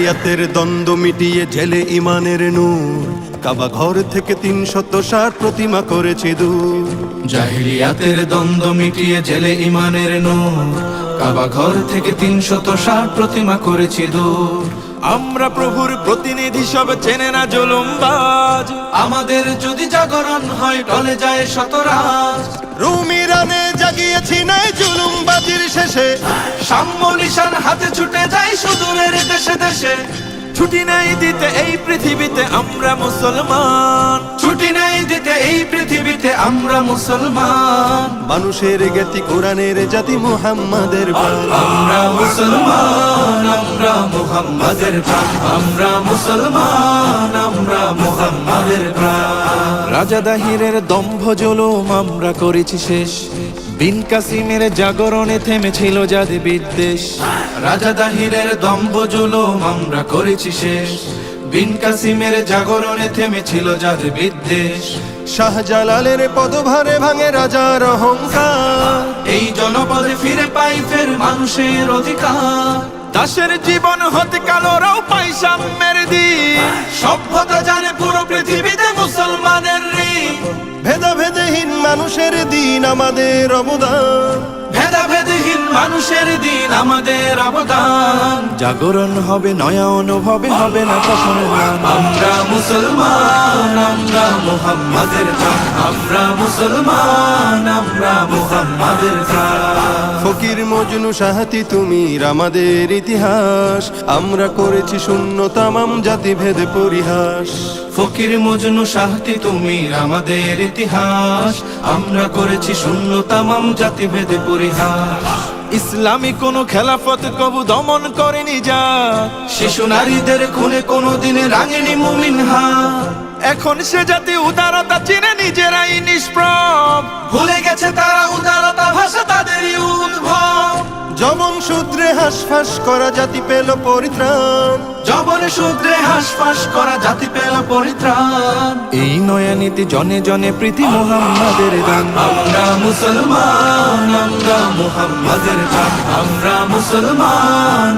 জাহিলিয়াতের দ্বন্দ্ব মিটিয়ে জেলে ইমানের নূর, কাবা ঘর থেকে ৩৬০ প্রতিমা করেছে দূর। জাহিলিয়াতের দ্বন্দ্ব মিটিয়ে জেলে ইমানের নূর, কাবা ঘর থেকে ৩৬০ প্রতিমা করেছি দূর। আমরা প্রভুর প্রতিনিধি সব চেনে না জুলুমবাজ, আমাদের যদি জাগরণ হয় টলে যায় শতরাজ। রুম ইরানে জাগিয়েছি নাই জুলুমবাজির শেষে, সাম্য নিশান হাতে ছুটে যায় সুদূরের দেশে দেশে। ছুটি নাই দিতে এই পৃথিবীতে আমরা মুসলমান, ছুটি নেই দিতে এই পৃথিবীতে আমরা মুসলমান। মানুষের জ্ঞাতি কোরআনের জাতি মুহাম্মাদের প্রাণ। আমরা মুসলমান, আমরা মুহাম্মাদের প্রাণ। আমরা মুসলমান, আমরা মুহাম্মাদের প্রাণ। রাজা দাহিরের দম্ভ জুলুম আমরা করেছি শেষ, বিন কাসিমের জাগরণে থেমেছিল জাতি বিদ্বেষ। রাজা দাহিরের দম্ভ জুলুম আমরা করেছি শেষ, বিন কাসিমের জাগরণে থেমেছিল জাতি বিদ্বেষ। শাহজালালের পদভারে ভাঙে রাজার অহংকার, এই জনপদে ফিরে পাই ফের মানুষের অধিকার। দাসের জীবন হতে কালোরাও পাই সাম্যের দিন, সভ্যতা জানে পুরো পৃথিবীতে মুসলমানের ঋণ। ভেদাভেদহীন মানুষের দিন আমাদের অবদান, ভেদাভেদহীন মানুষের দিন আমাদের অবদান। জাগরণ হবে নয়া অনুভবে, হবে না কখনো ম্লান। আমরা মুসলমান, আমরা মুহাম্মাদের প্রাণ। আমরা মুসলমান, আমরা মুহাম্মাদের প্রাণ। ফকির মজনু সাহাতি তুমি আমাদের ইতিহাস, আমরা করেছি শূন্য তামাম জাতিভেদ পরিহাস। ফকির মজনু সাহতি তুমি আমাদের ইতিহাস, আমরা করেছি শূন্য তামাম জাতিভেদে পরিহাস। ইসলামী কোনো খেলাফত কবু দমন করেনি যা, শিশু নারীদের খুনে কোনোদিন রাঙেনি মুমিন হাত। এখন সে জাতি উদারতা চিনে নিজেরাই নিষ্প্রভ। ভুলে গেছে তারা উদারতা ভাষা তাদেরই উদ্ভব। জবন সূত্রে হাঁসফাঁস করা জাতি পেল পরিত্রাণ, জবন সূত্রে হাঁসফাঁস করা জাতি পেল পরিত্রাণ। এই নয়া নীতি জনে জনে প্রীতি মুহাম্মাদের দান। আমরা মুসলমান, আমরা মুহাম্মাদের প্রাণ। আমরা মুসলমান।